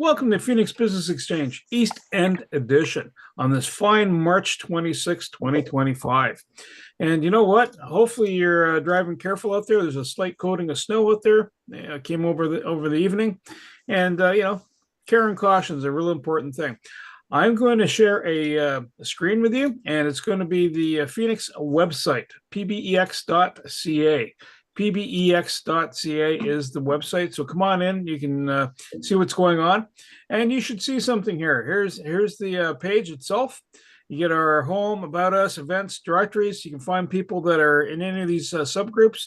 Welcome to Phoenix Business Exchange East End Edition on this fine March 26, 2025. And you know what? Hopefully you're driving careful out there. There's a slight coating of snow out there. Came over the evening. And, care and caution is a real important thing. I'm going to share a screen with you, and it's going to be the Phoenix website, pbex.ca. pbex.ca is the website. So come on in. You can see what's going on. And you should see something here. Here's the page itself. You get our home, about us, events, directories. You can find people that are in any of these subgroups.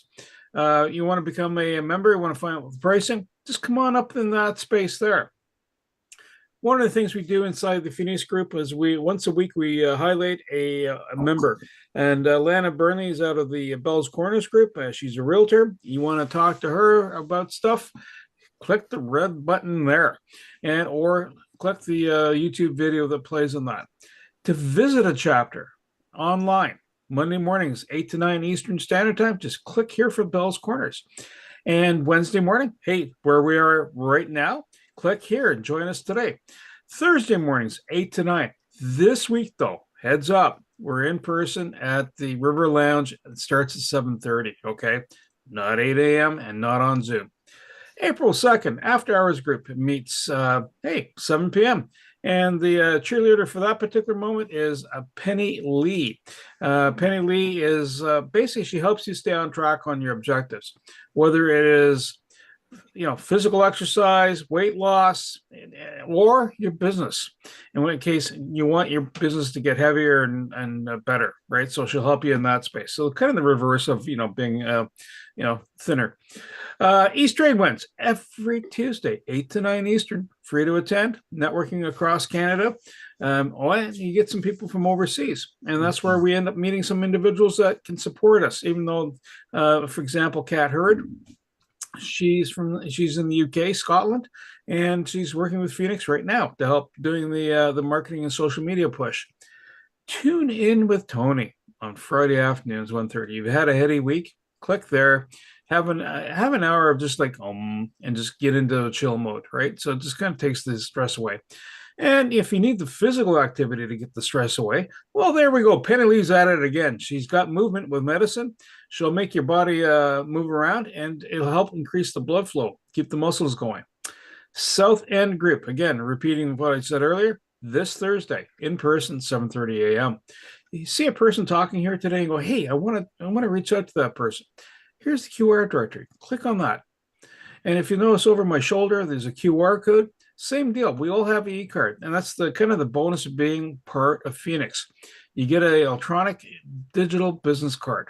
You want to become a member, you want to find out the pricing, just come on up in that space there. One of the things we do inside the Phoenix group is once a week we highlight a member. And Lana Burnley is out of the Bell's Corners group. She's a realtor. You want to talk to her about stuff, click the red button there, or click the YouTube video that plays on that. To visit a chapter online, Monday mornings, 8 to 9 Eastern Standard Time, just click here for Bell's Corners. And Wednesday morning, hey, where we are right now, click here and join us today. Thursday mornings, 8 to 9. This week, though, heads up, we're in person at the River Lounge. It starts at 7:30, okay? Not 8 a.m. and not on Zoom. April 2nd, After Hours Group meets, 7 p.m. And the cheerleader for that particular moment is Penny Lee. Penny Lee is basically, she helps you stay on track on your objectives, whether it is physical exercise, weight loss, or your business. In case you want your business to get heavier and better, right? So she'll help you in that space. So kind of the reverse of, being, thinner. East Trade wins every Tuesday, 8 to 9 Eastern, free to attend, networking across Canada. You get some people from overseas, and that's where we end up meeting some individuals that can support us, even though, for example, Kat Hurd, she's in the UK, Scotland, and she's working with Phoenix right now to help doing the marketing and social media push. Tune in with Tony on Friday afternoons, 1:30. You've had a heady week, click there, have an hour of just like and just get into a chill mode, right? So it just kind of takes the stress away. And if you need the physical activity to get the stress away, well, there we go. Penny Lee's at it again. She's got movement with medicine. She'll make your body move around, and it'll help increase the blood flow, keep the muscles going. South End Group, again, repeating what I said earlier, this Thursday, in person, 7:30 a.m. You see a person talking here today and go, hey, I want to reach out to that person. Here's the QR directory. Click on that. And if you notice over my shoulder, there's a QR code. Same deal. We all have an e-card, and that's the kind of the bonus of being part of Phoenix. You get an electronic digital business card.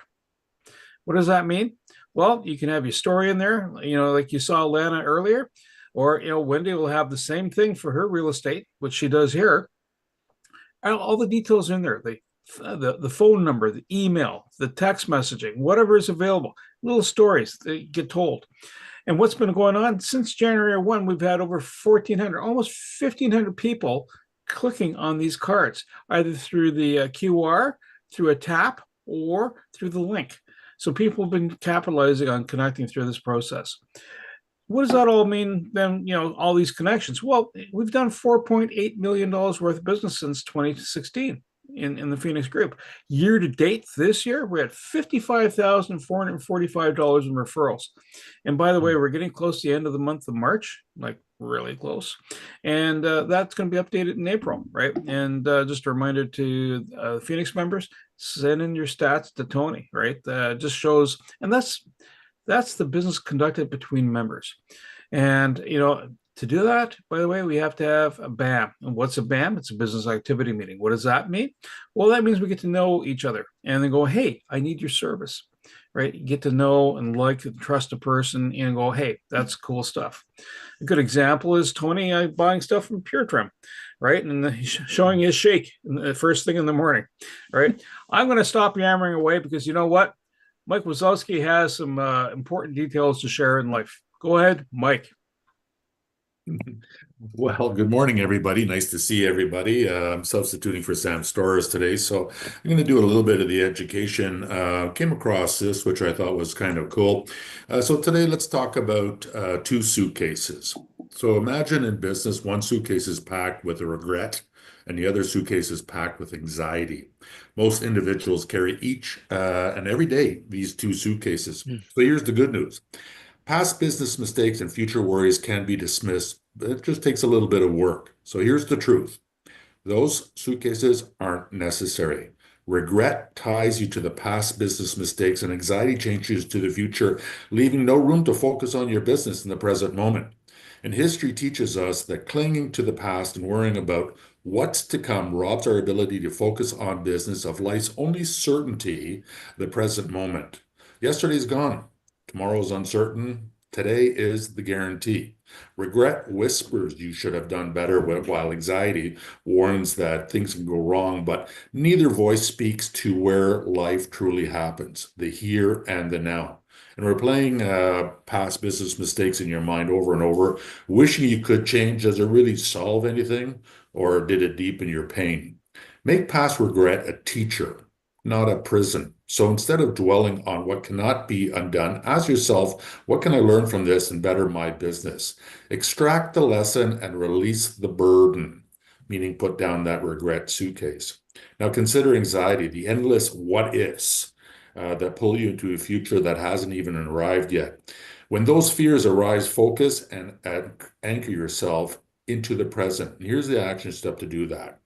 What does that mean? Well, you can have your story in there, like you saw Lana earlier, or Wendy will have the same thing for her real estate, which she does here. All the details are in there. The phone number, the email, the text messaging, whatever is available, little stories that get told. And what's been going on since January 1, we've had over 1,400, almost 1,500 people clicking on these cards, either through the QR, through a tap, or through the link. So people have been capitalizing on connecting through this process. What does that all mean then, all these connections? Well, we've done $4.8 million worth of business since 2016. In the Phoenix group. Year to date this year, we're at $55,445 in referrals. And by the way, we're getting close to the end of the month of March, like really close. And that's going to be updated in April, right? And just a reminder to Phoenix members, send in your stats to Tony, right? Just shows, and that's the business conducted between members. And, to do that, by the way, we have to have a BAM. And what's a BAM? It's a business activity meeting. What does that mean? Well, that means we get to know each other and then go, hey, I need your service, right? You get to know and like and trust a person and go, hey, that's cool stuff. A good example is Tony buying stuff from Pure Trim, right? And showing his shake the first thing in the morning, right? I'm going to stop yammering away because you know what? Mike Wazowski has some important details to share in life. Go ahead, Mike. Well, good morning, everybody. Nice to see everybody. I'm substituting for Sam Storrs today, so I'm going to do a little bit of the education. Came across this, which I thought was kind of cool. So today, let's talk about two suitcases. So imagine in business, one suitcase is packed with a regret, and the other suitcase is packed with anxiety. Most individuals carry each and every day these two suitcases. Hmm. So here's the good news. Past business mistakes and future worries can be dismissed, but it just takes a little bit of work. So here's the truth. Those suitcases aren't necessary. Regret ties you to the past business mistakes, and anxiety changes to the future, leaving no room to focus on your business in the present moment. And history teaches us that clinging to the past and worrying about what's to come robs our ability to focus on business of life's only certainty, the present moment. Yesterday's gone. Tomorrow's uncertain. Today is the guarantee. Regret whispers you should have done better, while anxiety warns that things can go wrong, but neither voice speaks to where life truly happens, the here and the now. And replaying past business mistakes in your mind over and over, wishing you could change, does it really solve anything, or did it deepen your pain? Make past regret a teacher, not a prison. So instead of dwelling on what cannot be undone, ask yourself, what can I learn from this and better my business? Extract the lesson and release the burden, meaning put down that regret suitcase. Now consider anxiety, the endless what ifs that pull you into a future that hasn't even arrived yet. When those fears arise, focus and anchor yourself into the present. And here's the action step to do that.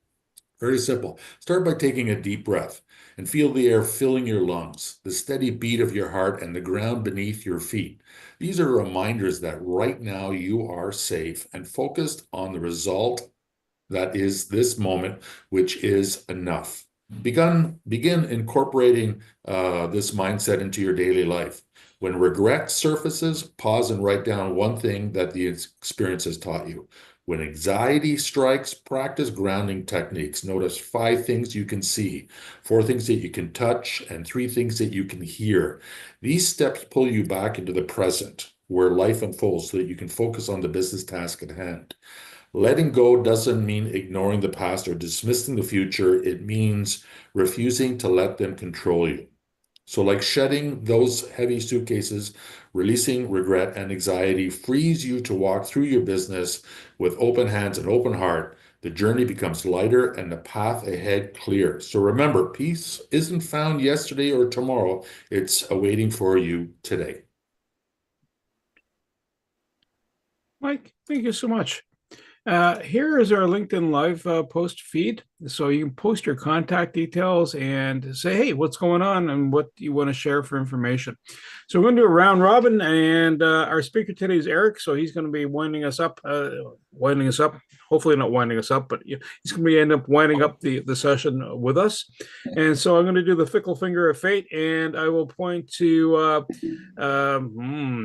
Very simple. Start by taking a deep breath and feel the air filling your lungs, the steady beat of your heart, and the ground beneath your feet. These are reminders that right now you are safe and focused on the result that is this moment, which is enough. Begin incorporating this mindset into your daily life. When regret surfaces, pause and write down one thing that the experience has taught you. When anxiety strikes, practice grounding techniques. Notice 5 things you can see, 4 things that you can touch, and 3 things that you can hear. These steps pull you back into the present, where life unfolds, so that you can focus on the business task at hand. Letting go doesn't mean ignoring the past or dismissing the future. It means refusing to let them control you. So, like shedding those heavy suitcases, releasing regret and anxiety frees you to walk through your business with open hands and open heart. The journey becomes lighter and the path ahead clear. So remember, peace isn't found yesterday or tomorrow, it's awaiting for you today. Mike, thank you so much. Here is our LinkedIn Live post feed. So you can post your contact details and say, hey, what's going on and what you want to share for information. So we're going to do a round robin, and our speaker today is Eric. So he's going to be winding us up. Hopefully not winding us up, but he's going to be end up winding up the session with us. And so I'm going to do the fickle finger of fate, and I will point to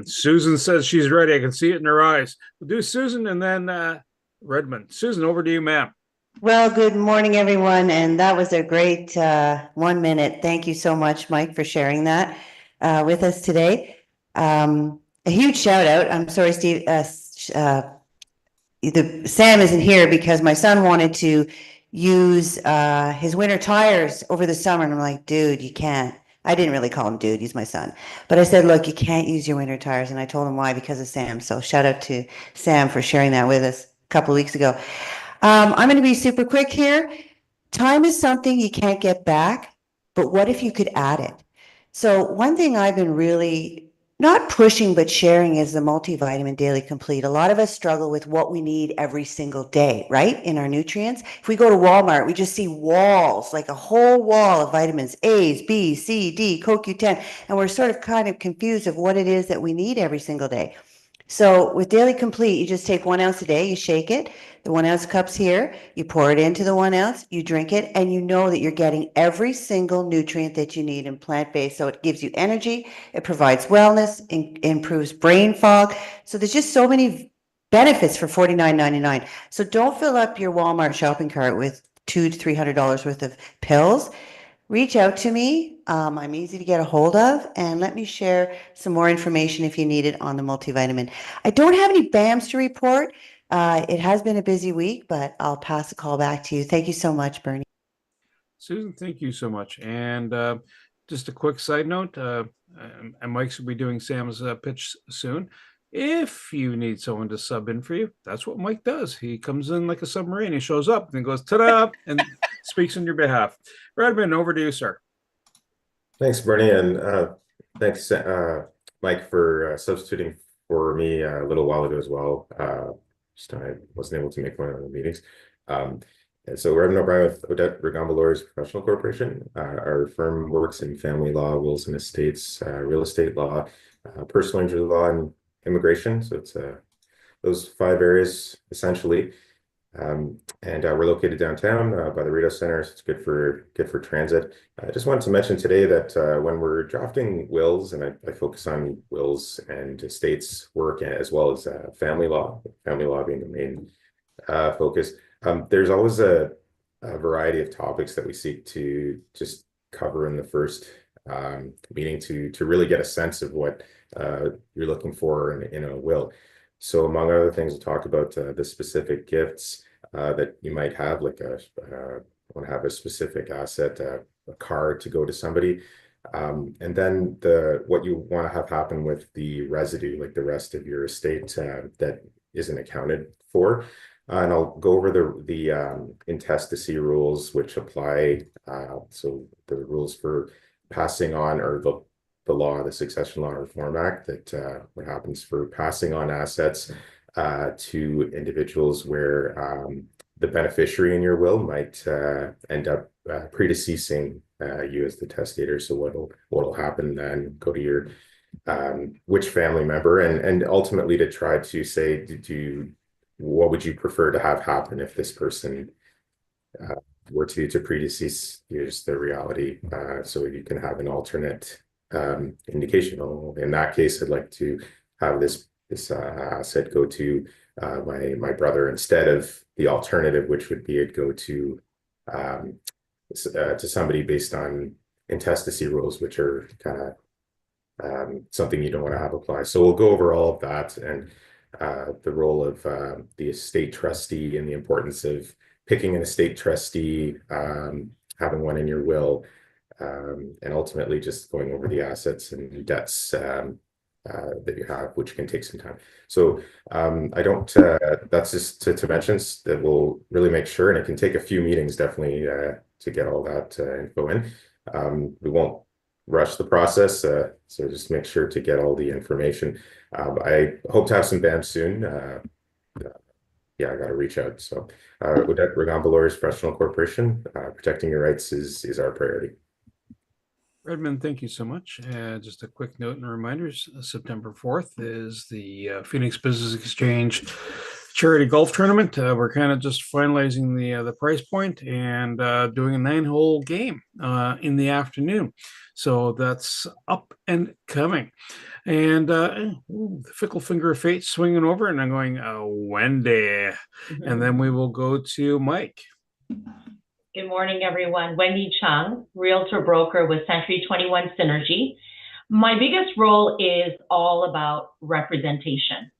Susan says she's ready. I can see it in her eyes. We'll do Susan and then Redmond. Susan, over to you, ma'am. Well, good morning, everyone. And that was a great 1 minute. Thank you so much, Mike, for sharing that with us today. A huge shout out. I'm sorry, Steve. Sam isn't here because my son wanted to use his winter tires over the summer. And I'm like, dude, you can't. I didn't really call him dude. He's my son. But I said, look, you can't use your winter tires. And I told him why, because of Sam. So shout out to Sam for sharing that with us a couple of weeks ago. I'm going to be super quick here. Time is something you can't get back, but what if you could add it? So one thing I've been really not pushing, but sharing is the multivitamin daily complete. A lot of us struggle with what we need every single day, right? In our nutrients. If we go to Walmart, we just see walls, like a whole wall of vitamins, A's, B's, C, D, CoQ10, and we're sort of kind of confused of what it is that we need every single day. So with Daily Complete, you just take 1 ounce a day, you shake it, the 1 ounce cup's here, you pour it into the 1 ounce, you drink it, and you know that you're getting every single nutrient that you need in plant-based. So it gives you energy, it provides wellness, improves brain fog. So there's just so many benefits for $49.99. So don't fill up your Walmart shopping cart with $200 to $300 worth of pills. Reach out to me. I'm easy to get a hold of, and let me share some more information if you need it on the multivitamin. I don't have any BAMs to report, It has been a busy week, but I'll pass the call back to you. Thank you so much, Bernie. Susan, thank you so much. And just a quick side note, and Mike's will be doing Sam's pitch soon. If you need someone to sub in for you, that's what Mike does. He comes in like a submarine. He shows up and goes, ta-da, and speaks on your behalf. Redmond, over to you, sir. Thanks, Bernie, and thanks, Mike, for substituting for me a little while ago as well. Just I wasn't able to make one of the meetings. And so Reverend O'Brien with Odette Regamba Lawyers Professional Corporation. Our firm works in family law, wills and estates, real estate law, personal injury law, and immigration. So it's those 5 areas essentially. And we're located downtown by the Rideau Center, so it's good for transit. I just wanted to mention today that when we're drafting wills, and I focus on wills and estates work as well as family law being the main focus. There's always a variety of topics that we seek to just cover in the first meeting to really get a sense of what you're looking for in a will. So among other things, we'll talk about the specific gifts that you might have, like want to have a specific asset, a card to go to somebody. And then what you want to have happen with the residue, like the rest of your estate that isn't accounted for. And I'll go over the intestacy rules which apply. So the rules for passing on, or the law, the Succession Law Reform Act, that what happens for passing on assets to individuals where the beneficiary in your will might end up predeceasing you as the testator. So what'll happen then? Go to your which family member, and ultimately to try to say, what would you prefer to have happen if this person were to predecease? Here's the reality, so you can have an alternate indication. Oh, in that case, I'd like to have this asset go to my brother, instead of the alternative, which would be it go to somebody based on intestacy rules, which are kind of something you don't want to have apply. So we'll go over all of that, and the role of the estate trustee, and the importance of picking an estate trustee, having one in your will, and ultimately just going over the assets and debts that you have, which can take some time. So I don't, that's just to mention that we'll really make sure, and it can take a few meetings definitely to get all that info in. We won't rush the process, so just make sure to get all the information. I hope to have some BAM soon. Yeah, I got to reach out. So Odette Regamba Lawyers Professional Corporation, protecting your rights is our priority. Redmond, thank you so much. Just a quick note and reminders, September 4th is the Phoenix Business Exchange charity golf tournament. We're kind of just finalizing the price point and doing a 9-hole game in the afternoon. So that's up and coming. And the fickle finger of fate swinging over, and I'm going, Wendy. And then we will go to Mike. Good morning, everyone. Wendy Chung, Realtor Broker with Century 21 Synergy. My biggest role is all about representation.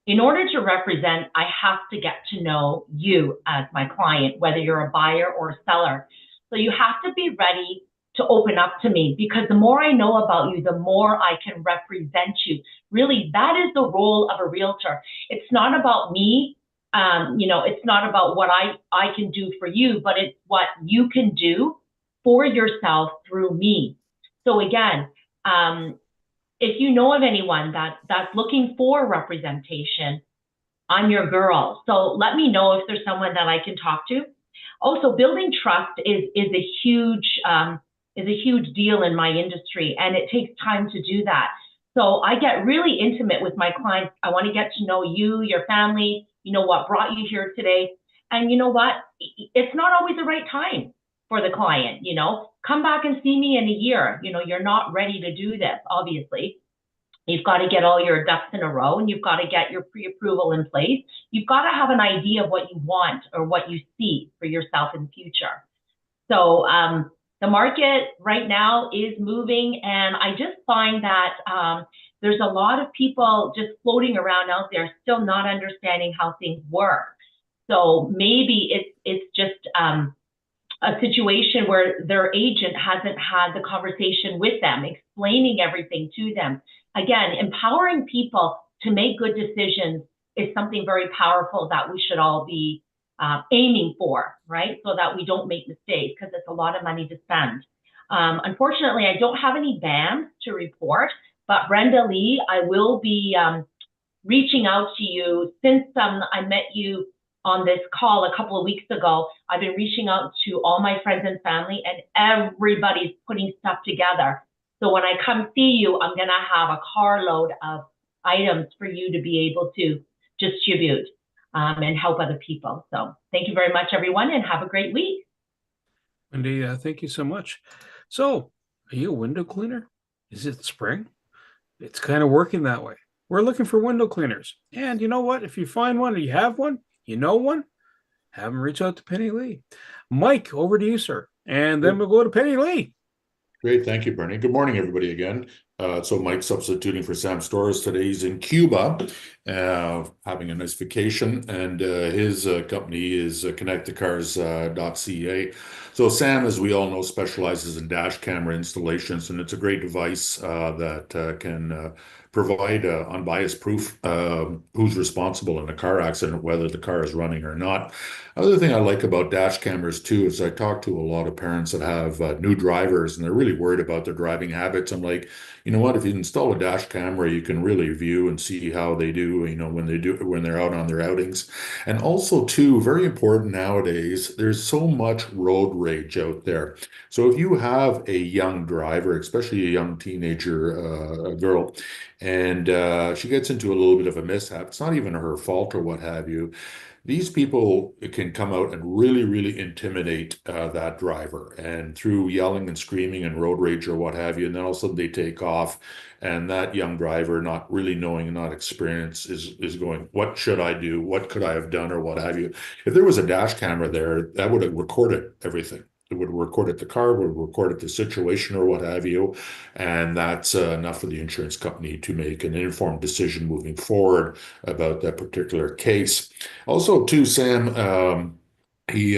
In order to represent, I have to get to know you as my client, whether you're a buyer or a seller. So you have to be ready to open up to me, because the more I know about you, the more I can represent you. Really, that is the role of a realtor. It's not about me. It's not about what I can do for you, but it's what you can do for yourself through me. So again, if you know of anyone that's looking for representation, I'm your girl. So let me know if there's someone that I can talk to. Also, building trust is a huge deal in my industry, and it takes time to do that. So I get really intimate with my clients. I want to get to know you, your family, what brought you here today. And you know what? It's not always the right time for the client, Come back and see me in a year. You're not ready to do this, obviously. You've got to get all your ducks in a row, and you've got to get your pre-approval in place. You've got to have an idea of what you want or what you see for yourself in the future. So the market right now is moving, and I just find that there's a lot of people just floating around out there still not understanding how things work. So maybe it's just a situation where their agent hasn't had the conversation with them, explaining everything to them. Again, empowering people to make good decisions is something very powerful that we should all be aiming for, right? So that we don't make mistakes, because it's a lot of money to spend. Unfortunately, I don't have any bans to report, but Brenda Lee, I will be reaching out to you since I met you on this call a couple of weeks ago. I've been reaching out to all my friends and family, and everybody's putting stuff together. So when I come see you, I'm gonna have a carload of items for you to be able to distribute and help other people. So thank you very much, everyone, and have a great week. Wendy, thank you so much. So, are you a window cleaner? Is it spring? It's kind of working that way. We're looking for window cleaners. And you know what? If you find one or you have one, you know one, have them reach out to Penny Lee. Mike, over to you, sir. And then we'll go to Penny Lee. Great. Thank you, Bernie. Good morning, everybody, again. So Mike's substituting for Sam Storrs today. He's in Cuba, having a nice vacation, and his company is connectthecars.ca. So Sam, as we all know, specializes in dash camera installations, and it's a great device that can provide unbiased proof who's responsible in a car accident, whether the car is running or not. Other thing I like about dash cameras too is I talk to a lot of parents that have new drivers, and they're really worried about their driving habits. I'm like, you know what, if you install a dash camera, you can really view and see how they do, you know, when they're out on their outings. And also too, very important nowadays, there's so much road rage out there. So if you have a young driver, especially a young teenager, a girl, and she gets into a little bit of a mishap, it's not even her fault or what have you, these people can come out and really, really intimidate that driver, and through yelling and screaming and road rage or what have you, and then all of a sudden they take off, and that young driver, not really knowing and not experienced, is going, what should I do? What could I have done, or what have you? If there was a dash camera there, that would have recorded everything. It would have recorded the car, would have recorded the situation or what have you, and that's enough for the insurance company to make an informed decision moving forward about that particular case. Also, too, Sam, he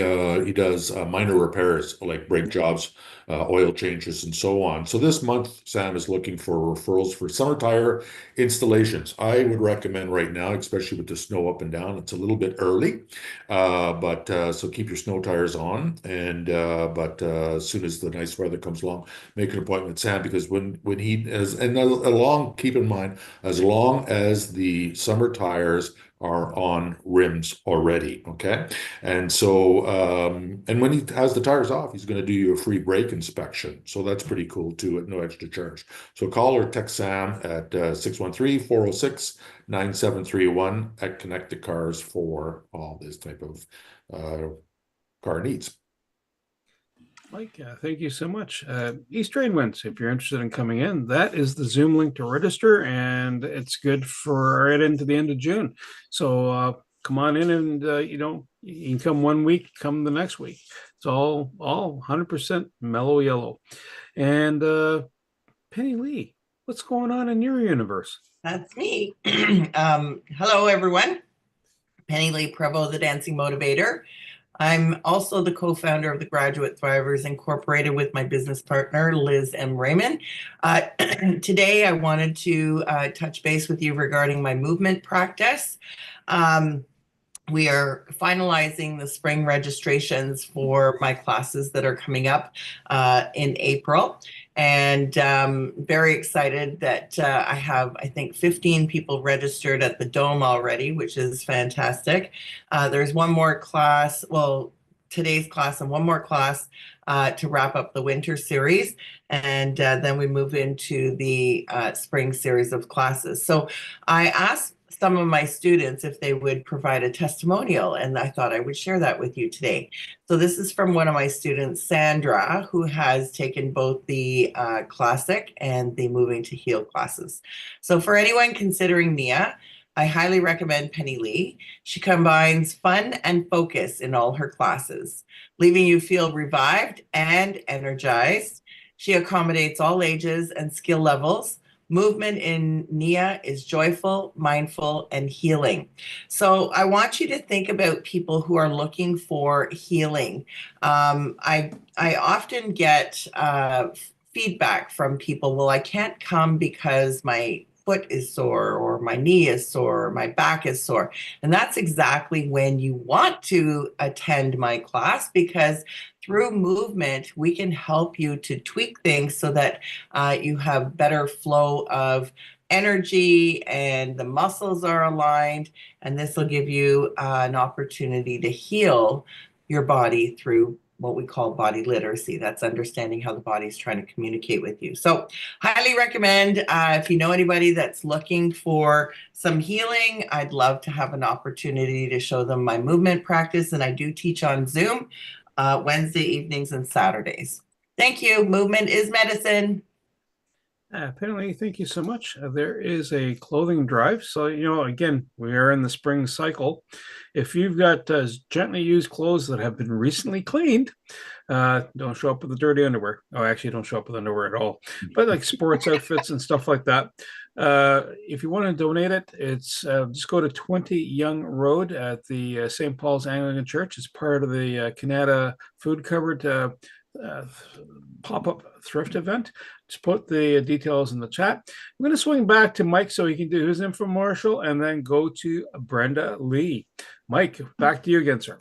does minor repairs like brake jobs, oil changes, and so on. So this month, Sam is looking for referrals for summer tire installations. I would recommend right now, especially with the snow up and down, it's a little bit early, but so keep your snow tires on. And but as soon as the nice weather comes along, make an appointment with Sam, because when he is, and along, keep in mind, as long as the summer tires are on rims already, okay? And so, and when he has the tires off, he's going to do you a free brake inspection. So that's pretty cool too, at no extra charge. So call or text Sam at 613-406-9731 at Connect the Cars for all this type of car needs. Mike, thank you so much. East Trainwinds, if you're interested in coming in, that is the Zoom link to register, and it's good for right into the end of June. So come on in, and you know, you can come one week, come the next week. It's all 100% mellow yellow. And Penny Lee, what's going on in your universe? That's me. Hello, everyone. Penny Lee Prevost, the Dancing Motivator. I'm also the co-founder of the Graduate Thrivers Incorporated with my business partner, Liz M. Raymond. Today, I wanted to touch base with you regarding my movement practice. We are finalizing the spring registrations for my classes that are coming up in April. And very excited that I have, I think, 15 people registered at the Dome already, which is fantastic. There's one more class, well, today's class and one more class to wrap up the winter series. And then we move into the spring series of classes. So I asked some of my students if they would provide a testimonial, and I thought I would share that with you today. So this is from one of my students, Sandra, who has taken both the classic and the moving to heel classes. So for anyone considering Mia, I highly recommend Penny Lee. She combines fun and focus in all her classes, leaving you feel revived and energized. She accommodates all ages and skill levels, Movement in NIA is joyful, mindful, and healing. So I want you to think about people who are looking for healing. I often get feedback from people, well, I can't come because my foot is sore or my knee is sore or my back is sore. And that's exactly when you want to attend my class, because through movement, we can help you to tweak things so that you have better flow of energy and the muscles are aligned. And this will give you an opportunity to heal your body through what we call body literacy. That's understanding how the body is trying to communicate with you. So highly recommend, if you know anybody that's looking for some healing, I'd love to have an opportunity to show them my movement practice. And I do teach on Zoom Wednesday evenings and Saturdays. Thank you. Movement is medicine. Penny, thank you so much. There is a clothing drive. So, again, we are in the spring cycle. If you've got gently used clothes that have been recently cleaned, don't show up with the dirty underwear. Oh, actually, don't show up with underwear at all. But like sports outfits and stuff like that. If you want to donate it, it's just go to 20 Young Road at the St. Paul's Anglican Church. It's part of the Canada Food Cupboard pop-up thrift event. Just put the details in the chat. I'm going to swing back to Mike so he can do his infomercial and then go to Brenda Lee. Mike, back to you again, sir.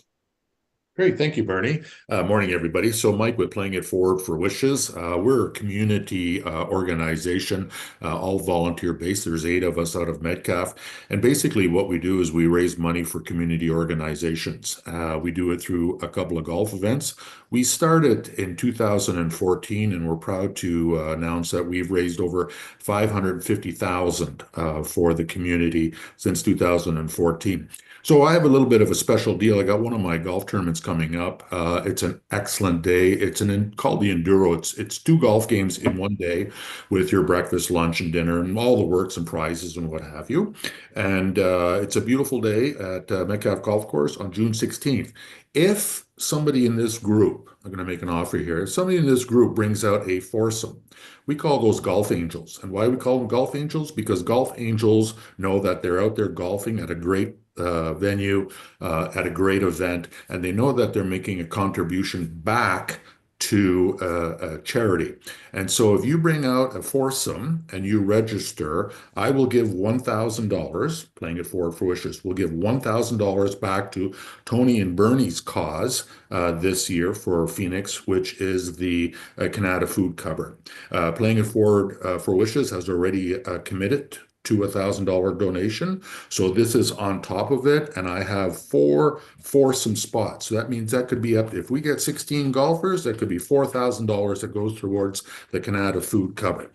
Great. Thank you, Bernie. Morning, everybody. So Mike with Playing It Forward for Wishes. We're a community organization, all volunteer-based. There's 8 of us out of Metcalfe. And basically what we do is we raise money for community organizations. We do it through a couple of golf events. We started in 2014, and we're proud to announce that we've raised over $550,000 for the community since 2014. So I have a little bit of a special deal. I got one of my golf tournaments coming up. It's an excellent day. It's called the Enduro. It's 2 golf games in one day with your breakfast, lunch, and dinner, and all the works and prizes and what have you. And it's a beautiful day at Metcalfe Golf Course on June 16th. If somebody in this group, I'm going to make an offer here, if somebody in this group brings out a foursome, we call those golf angels. And why we call them golf angels? Because golf angels know that they're out there golfing at a great venue, at a great event, and they know that they're making a contribution back to a charity. And so if you bring out a foursome and you register, I will give $1,000, Playing It Forward for Wishes, will give $1,000 back to Tony and Bernie's cause this year for Phoenix, which is the Canada Food Cupboard. Playing It Forward for Wishes has already committed to $1,000 donation. So this is on top of it, and I have 4 foursome spots. So that means that could be up to, if we get 16 golfers, that could be $4,000 that goes towards the Canada Food Cupboard.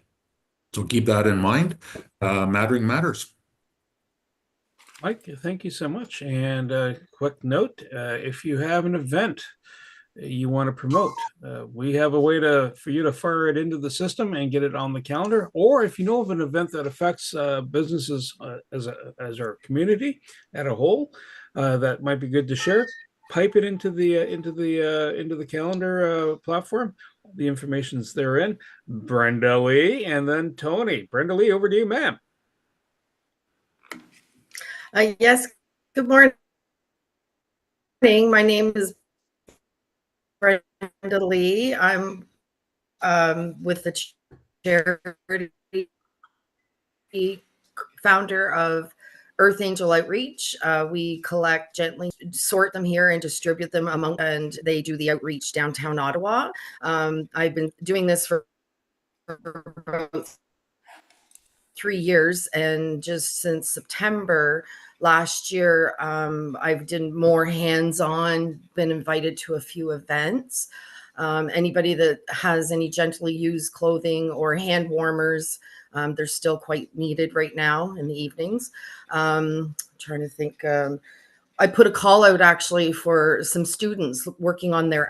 So keep that in mind. Mattering matters. Mike, thank you so much. And quick note, if you have an event you want to promote, we have a way for you to fire it into the system and get it on the calendar. Or if you know of an event that affects businesses as our community at a whole, that might be good to share, pipe it into the calendar platform. The information's therein. Brenda Lee and then Tony. Brenda Lee, over to you, ma'am. Yes, good morning. My name is Brenda Lee. I'm with the charity, founder of Earth Angel Outreach. We collect, gently sort them here and distribute them and they do the outreach downtown Ottawa. I've been doing this for about 3 years, and just since September last year, I've done more hands-on, been invited to a few events. Anybody that has any gently used clothing or hand warmers, they're still quite needed right now in the evenings. Trying to think, I put a call out actually for some students working on their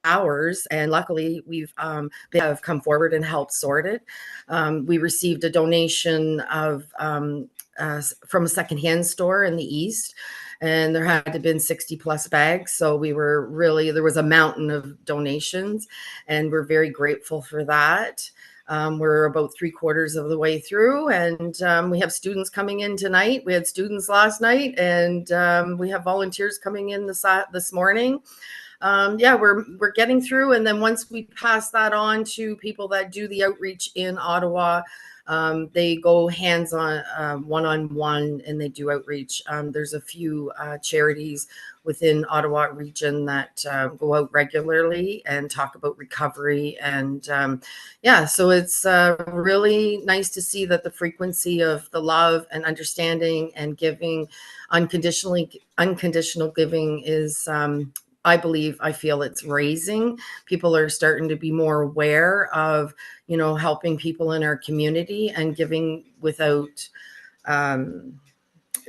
hours, and luckily they have come forward and helped sort it. We received a donation of from a secondhand store in the East, and there had to have been 60 plus bags. So there was a mountain of donations, and we're very grateful for that. We're about 3/4 of the way through, and we have students coming in tonight. We had students last night, and we have volunteers coming in this morning. We're getting through, and then once we pass that on to people that do the outreach in Ottawa, they go hands-on, one-on-one, and they do outreach. There's a few charities within Ottawa region that go out regularly and talk about recovery. And so it's really nice to see that the frequency of the love and understanding and giving, unconditional giving is, I feel it's raising. People are starting to be more aware of, helping people in our community and giving without,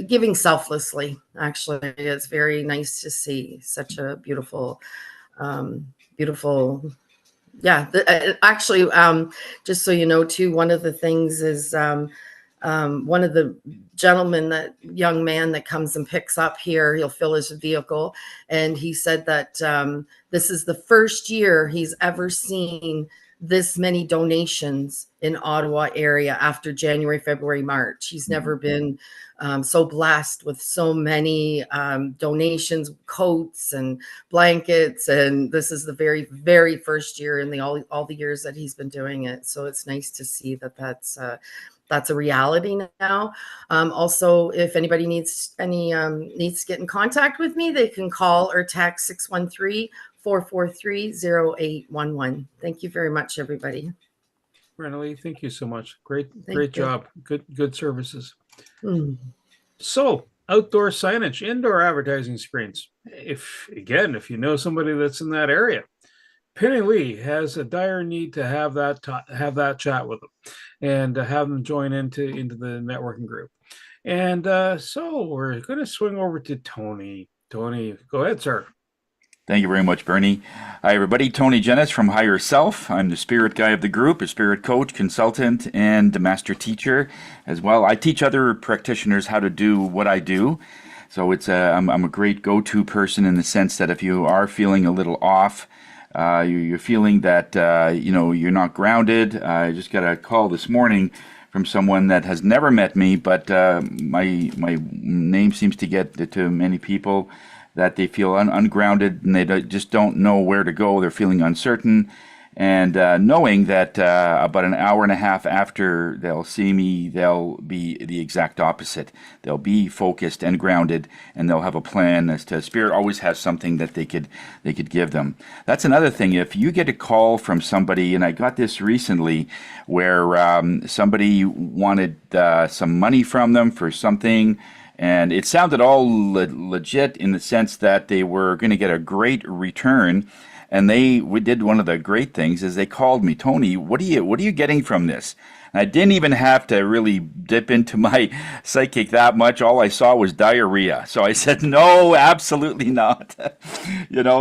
giving selflessly. Actually, it's very nice to see such a beautiful, beautiful. Yeah, just so you know too, one of the things is one of the gentlemen, that young man that comes and picks up here, he'll fill his vehicle, and he said that this is the first year he's ever seen this many donations in Ottawa area after January, February, March. He's never been so blessed with so many donations, coats and blankets, and this is the very, very first year in all the years that he's been doing it. So it's nice to see that that's a reality now. Also, if anybody needs to get in contact with me, they can call or text 613-443-0811. Thank you very much, everybody. Renee, thank you so much. Great you. job. Good services. Mm. So, outdoor signage, indoor advertising screens. If you know somebody that's in that area, Penny Lee has a dire need to have that chat with them and have them join into the networking group. And so we're going to swing over to Tony. Tony, go ahead, sir. Thank you very much, Bernie. Hi, everybody. Tony Jennis from Higher Self. I'm the spirit guy of the group, a spirit coach, consultant, and a master teacher as well. I teach other practitioners how to do what I do. So I'm a great go-to person in the sense that if you are feeling a little off, you're feeling that you're not grounded. I just got a call this morning from someone that has never met me, but my name seems to get to many people, that they feel ungrounded and they just don't know where to go. They're feeling uncertain. And knowing that about an hour and a half after they'll see me, they'll be the exact opposite. They'll be focused and grounded, and they'll have a plan as to Spirit always has something that they could give them. That's another thing. If you get a call from somebody, and I got this recently, where somebody wanted some money from them for something, and it sounded all legit in the sense that they were going to get a great return. And we did one of the great things is they called me, Tony, what are you getting from this? And I didn't even have to really dip into my psychic that much. All I saw was diarrhea. So I said, no, absolutely not.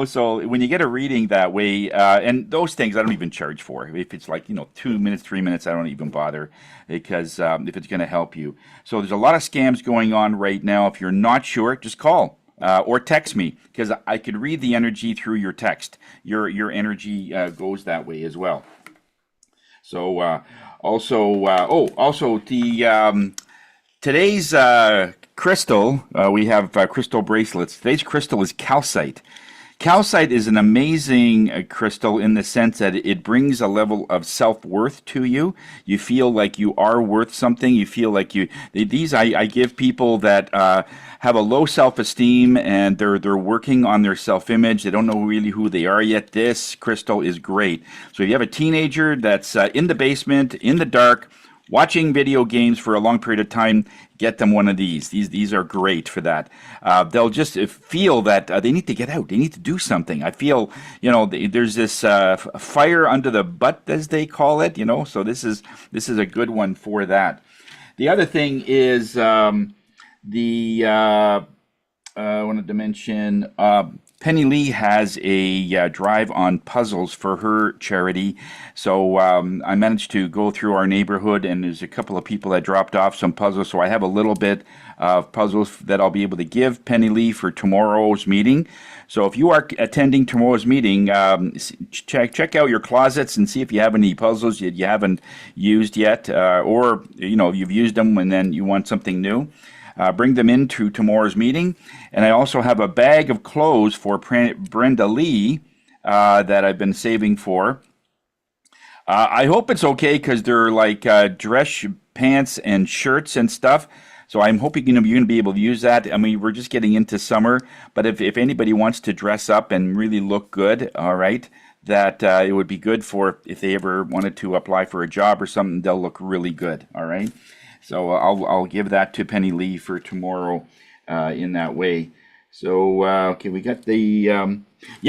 So when you get a reading that way, and those things I don't even charge for. If it's like, 2 minutes, 3 minutes, I don't even bother, because if it's going to help you. So there's a lot of scams going on right now. If you're not sure, just call. Or text me, because I could read the energy through your text. Your energy goes that way as well. So also the today's crystal, we have crystal bracelets. Today's crystal is calcite. Calcite is an amazing crystal in the sense that it brings a level of self-worth to you. You feel like you are worth something. You feel like I give people that have a low self-esteem and they're working on their self-image. They don't know really who they are yet. This crystal is great. So if you have a teenager that's in the basement, in the dark, watching video games for a long period of time, get them one of these. These are great for that. They'll just feel that they need to get out. They need to do something. I feel, there's this fire under the butt, as they call it. So this is a good one for that. The other thing is the I wanted to mention Penny Lee has a drive on puzzles for her charity. So I managed to go through our neighborhood, and there's a couple of people that dropped off some puzzles. So I have a little bit of puzzles that I'll be able to give Penny Lee for tomorrow's meeting. So if you are attending tomorrow's meeting, check out your closets and see if you have any puzzles that you haven't used yet, or you've used them and then you want something new. Bring them into tomorrow's meeting. And I also have a bag of clothes for Brenda Lee that I've been saving for. I hope it's okay because they're like dress pants and shirts and stuff. So I'm hoping you're going to be able to use that. I mean, we're just getting into summer, but if anybody wants to dress up and really look good, all right, that it would be good for if they ever wanted to apply for a job or something, they'll look really good, all right? So I'll give that to Penny Lee for tomorrow in that way. So, okay, we got the,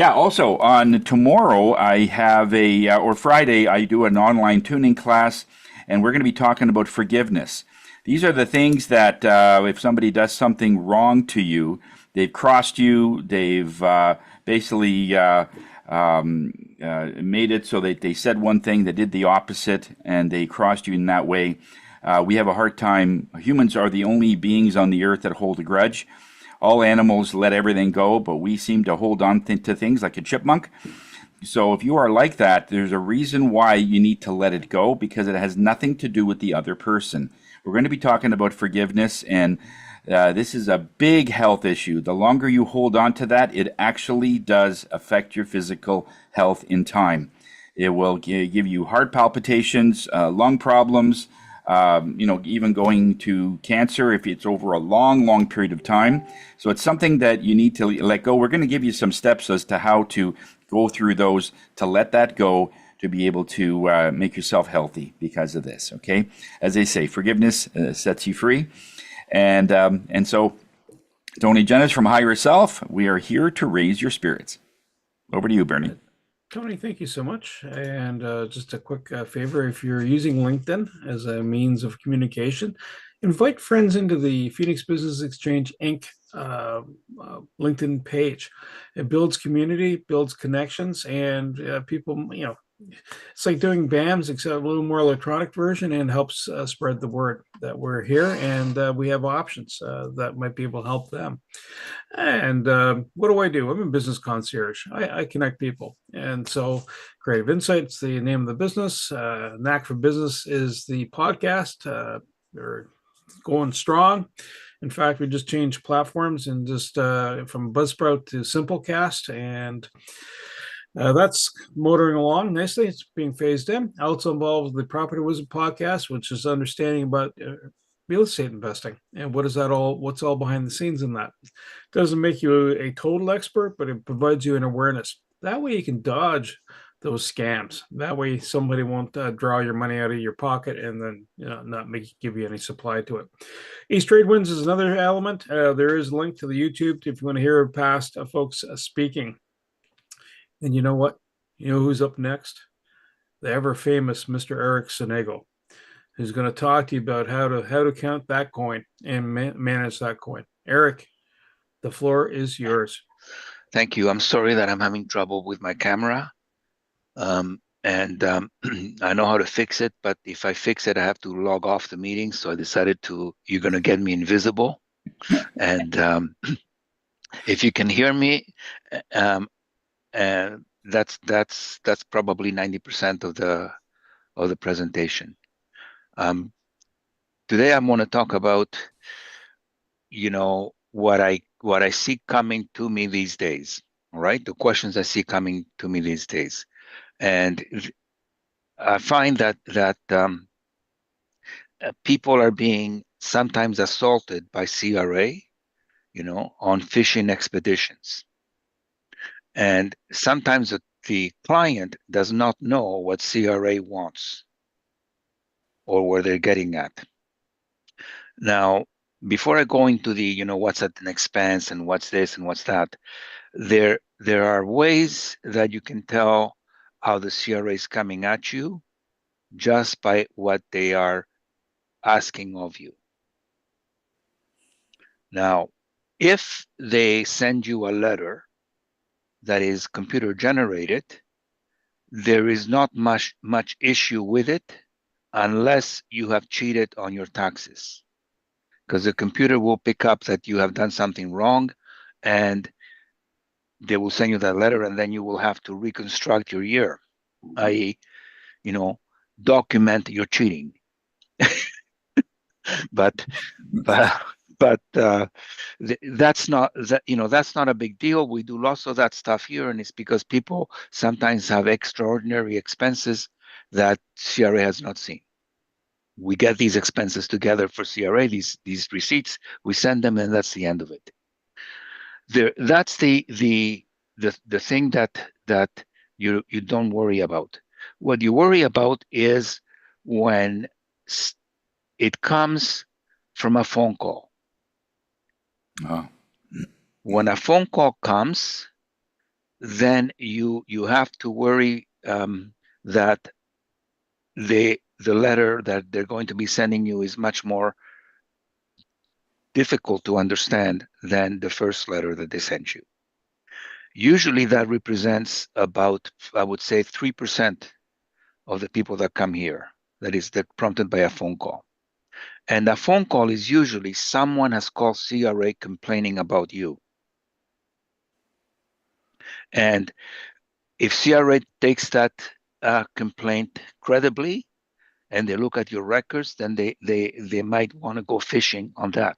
also on tomorrow I have or Friday, I do an online tuning class, and we're going to be talking about forgiveness. These are the things that if somebody does something wrong to you, they've crossed you, they've basically made it so that they said one thing, they did the opposite, and they crossed you in that way. We have a hard time. Humans are the only beings on the earth that hold a grudge. All animals let everything go, but we seem to hold on to things like a chipmunk. So if you are like that, there's a reason why you need to let it go, because it has nothing to do with the other person. We're going to be talking about forgiveness, and this is a big health issue. The longer you hold on to that, it actually does affect your physical health in time. It will give you heart palpitations, lung problems, even going to cancer if it's over a long, long period of time. So it's something that you need to let go. We're going to give you some steps as to how to go through those to let that go, to be able to make yourself healthy because of this, okay? As they say, forgiveness sets you free. And so, Tony Jennis from Higher Self, we are here to raise your spirits. Over to you, Bernie. Tony, thank you so much. And just a quick favor, if you're using LinkedIn as a means of communication, invite friends into the Phoenix Business Exchange Inc. LinkedIn page. It builds community, builds connections, and people, it's like doing BAMs, except a little more electronic version, and helps spread the word that we're here and we have options that might be able to help them. And what do? I'm a business concierge. I connect people. And so Creative Insights, the name of the business. Knack for Business is the podcast. We're going strong. In fact, we just changed platforms and just from Buzzsprout to Simplecast, and that's motoring along nicely. It's being phased in. Also involved with the Property Wizard podcast, which is understanding about real estate investing and what's all behind the scenes in that. It doesn't make you a total expert, but it provides you an awareness. That way you can dodge those scams. That way somebody won't draw your money out of your pocket and then not give you any supply to it. East Trade Winds is another element. There is a link to the YouTube if you want to hear past folks speaking. And you know what? You know who's up next? The ever famous Mr. Eric Sonego, who's going to talk to you about how to count that coin and manage that coin. Eric, the floor is yours. Thank you. I'm sorry that I'm having trouble with my camera. I know how to fix it, but if I fix it, I have to log off the meeting. So I decided you're going to get me invisible. And if you can hear me, and that's probably 90% of the presentation. Today I'm going to talk about what I see coming to me these days. All right, the questions I see coming to me these days, and I find that people are being sometimes assaulted by CRA, on fishing expeditions. And sometimes the client does not know what CRA wants or where they're getting at. Now, before I go into the, what's at an expense and what's this and what's that, there are ways that you can tell how the CRA is coming at you just by what they are asking of you. Now, if they send you a letter that is computer generated, there is not much issue with it unless you have cheated on your taxes, because the computer will pick up that you have done something wrong, and they will send you that letter, and then you will have to reconstruct your year, i.e., document your cheating. but but that's not a big deal. We do lots of that stuff here, and it's because people sometimes have extraordinary expenses that CRA has not seen. We get these expenses together for CRA, these receipts, we send them, and that's the end of it. That's the thing that you don't worry about. What you worry about is when it comes from a phone call. Oh. When a phone call comes, then you have to worry that the letter that they're going to be sending you is much more difficult to understand than the first letter that they sent you. Usually that represents about, I would say, 3% of the people that come here. That is prompted by a phone call. And a phone call is usually someone has called CRA complaining about you. And if CRA takes that complaint credibly and they look at your records, then they might want to go fishing on that.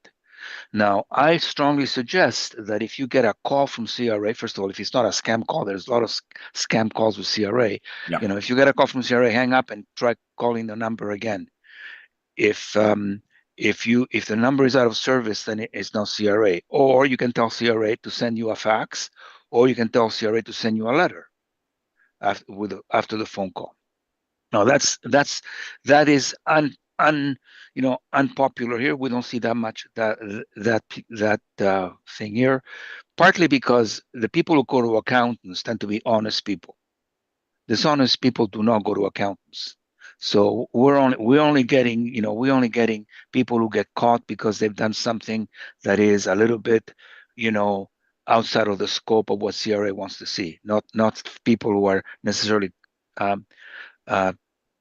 Now, I strongly suggest that if you get a call from CRA, first of all, if it's not a scam call, there's a lot of scam calls with CRA. Yeah. If you get a call from CRA, hang up and try calling the number again. If the number is out of service, then it's not CRA. Or you can tell CRA to send you a fax, or you can tell CRA to send you a letter after the phone call. Now that is unpopular here. We don't see that much that thing here, partly because the people who go to accountants tend to be honest people. Dishonest people do not go to accountants. So we're only getting people who get caught because they've done something that is a little bit, outside of the scope of what CRA wants to see. Not people who are necessarily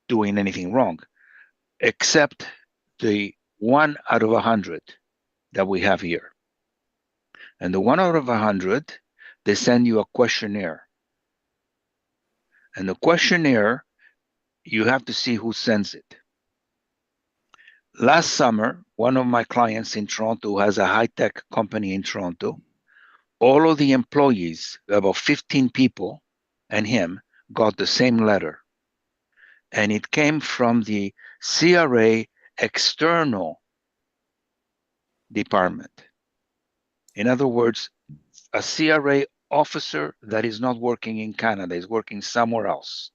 doing anything wrong, except the 1 out of 100 that we have here. And the 1 out of 100, they send you a questionnaire. And the questionnaire, you have to see who sends it. Last summer, one of my clients in Toronto has a high-tech company in Toronto. All of the employees, about 15 people, and him, got the same letter. And it came from the CRA external department. In other words, a CRA officer that is not working in Canada, is working somewhere else.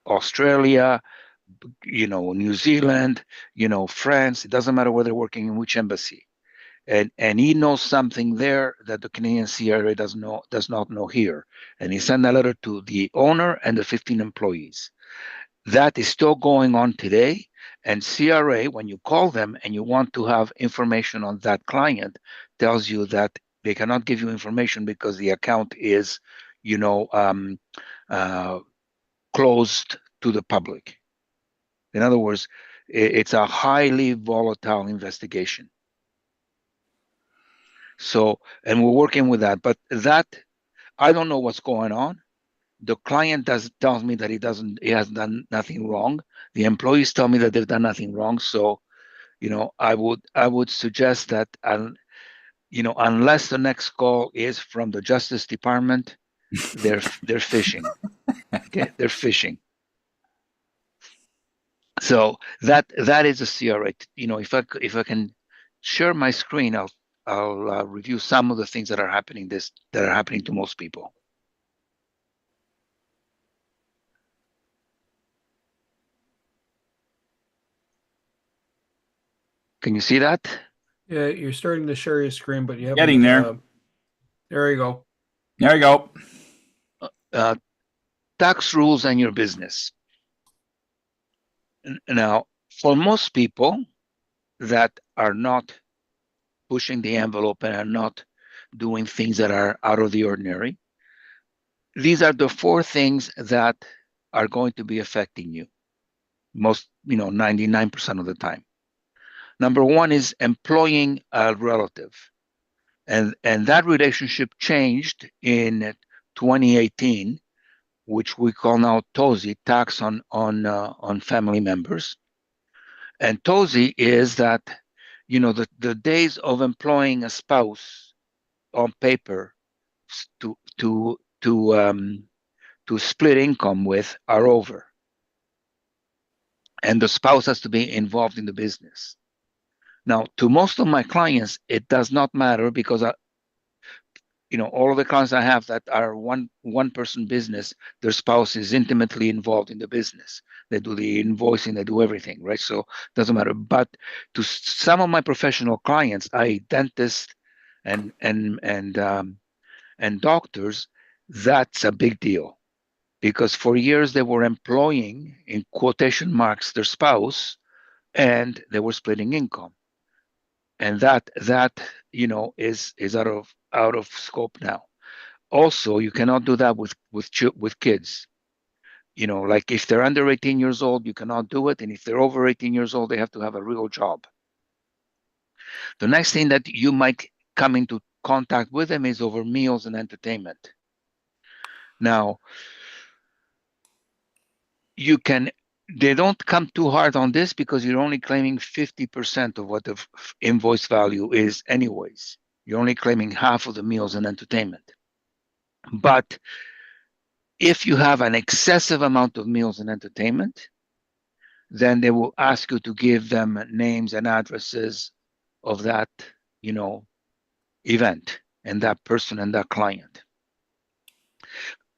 Australia, New Zealand, France, it doesn't matter where they're working in which embassy. And he knows something there that the Canadian CRA does not know here. And he sent a letter to the owner and the 15 employees. That is still going on today. And CRA, when you call them and you want to have information on that client, tells you that they cannot give you information because the account is, closed to the public. In other words, it's a highly volatile investigation. So, and we're working with that, but I don't know what's going on. The client tells me that he has done nothing wrong. The employees tell me that they've done nothing wrong. So, I would suggest that, unless the next call is from the Justice Department, they're fishing. Okay, they're fishing. So that is a CRA. If I can share my screen, I'll review some of the things that are happening to most people. Can you see that? Yeah, you're starting to share your screen, but you haven't. Getting there. There you go. There you go. Tax rules and your business. Now, for most people that are not pushing the envelope and are not doing things that are out of the ordinary. These are the 4 things that are going to be affecting you most, 99% of the time. Number 1 is employing a relative. And that relationship changed in 2018, which we call now TOSI, tax on family members. And TOSI is that, the days of employing a spouse on paper to split income with are over. And the spouse has to be involved in the business. Now, to most of my clients, it does not matter because all of the clients I have that are one person business, their spouse is intimately involved in the business. They do the invoicing, they do everything, right? So it doesn't matter. But to some of my professional clients, i.e. dentists and doctors, that's a big deal. Because for years they were employing, in quotation marks, their spouse, and they were splitting income. And that is out of scope now. Also, you cannot do that with kids. Like if they're under 18 years old, you cannot do it. And if they're over 18 years old, they have to have a real job. The next thing that you might come into contact with them is over meals and entertainment. Now, they don't come too hard on this because you're only claiming 50% of what the invoice value is anyways. You're only claiming half of the meals and entertainment. But if you have an excessive amount of meals and entertainment, then they will ask you to give them names and addresses of that, event and that person and that client.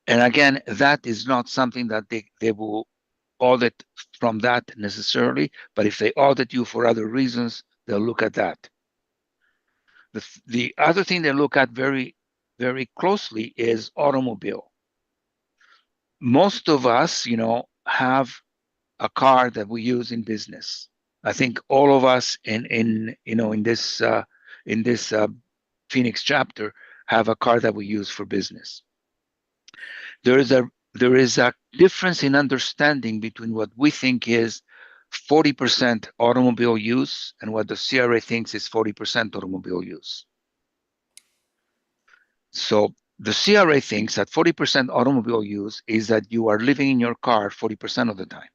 And again, that is not something that they will audit from that necessarily, but if they audit you for other reasons, they'll look at that. The other thing they look at very, very closely is automobile. Most of us, have a car that we use in business. I think all of us in this Phoenix chapter have a car that we use for business. There is a difference in understanding between what we think is 40% automobile use and what the CRA thinks is 40% automobile use. So the CRA thinks that 40% automobile use is that you are living in your car 40% of the time.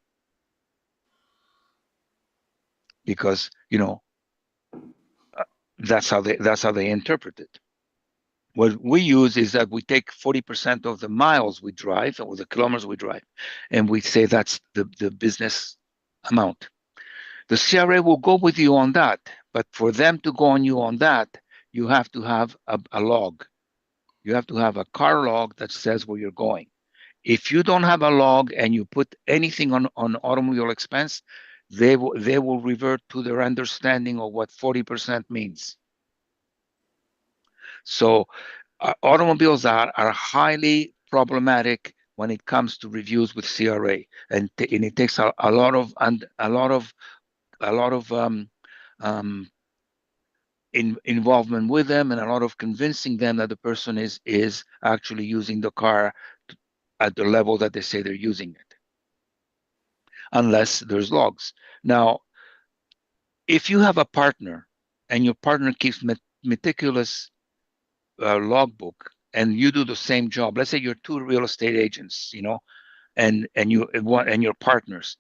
Because, that's how they interpret it. What we use is that we take 40% of the miles we drive or the kilometers we drive, and we say that's the business amount. The CRA will go with you on that, but for them to go on you on that, you have to have a log. You have to have a car log that says where you're going. If you don't have a log and you put anything on automobile expense, they will revert to their understanding of what 40% means. So automobiles are highly problematic when it comes to reviews with CRA, and it takes a lot of involvement with them and a lot of convincing them that the person is actually using the car at the level that they say they're using it, unless there's logs. Now, if you have a partner and your partner keeps meticulous logbook and you do the same job, let's say you're 2 real estate agents, and you're partners,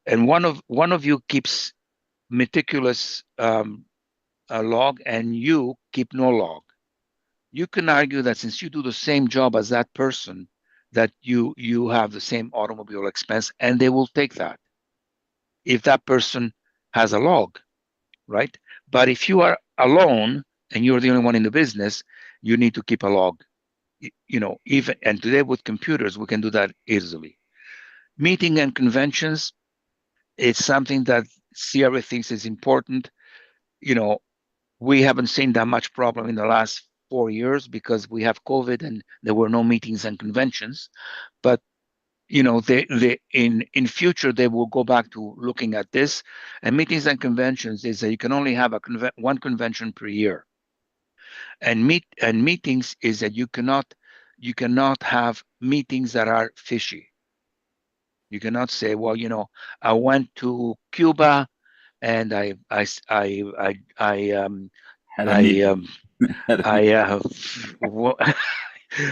and one of you keeps meticulous log and you keep no log, you can argue that since you do the same job as that person, that you have the same automobile expense, and they will take that if that person has a log, right? But if you are alone and you're the only one in the business, you need to keep a log. Even and today with computers, we can do that easily. Meeting and conventions, it's something that CRA thinks is important. We haven't seen that much problem in the last 4 years because we have COVID and there were no meetings and conventions. But in future they will go back to looking at this. And meetings and conventions is that you can only have one convention per year. And meetings is that you cannot have meetings that are fishy. You cannot say, well, I went to Cuba and I Had a meeting.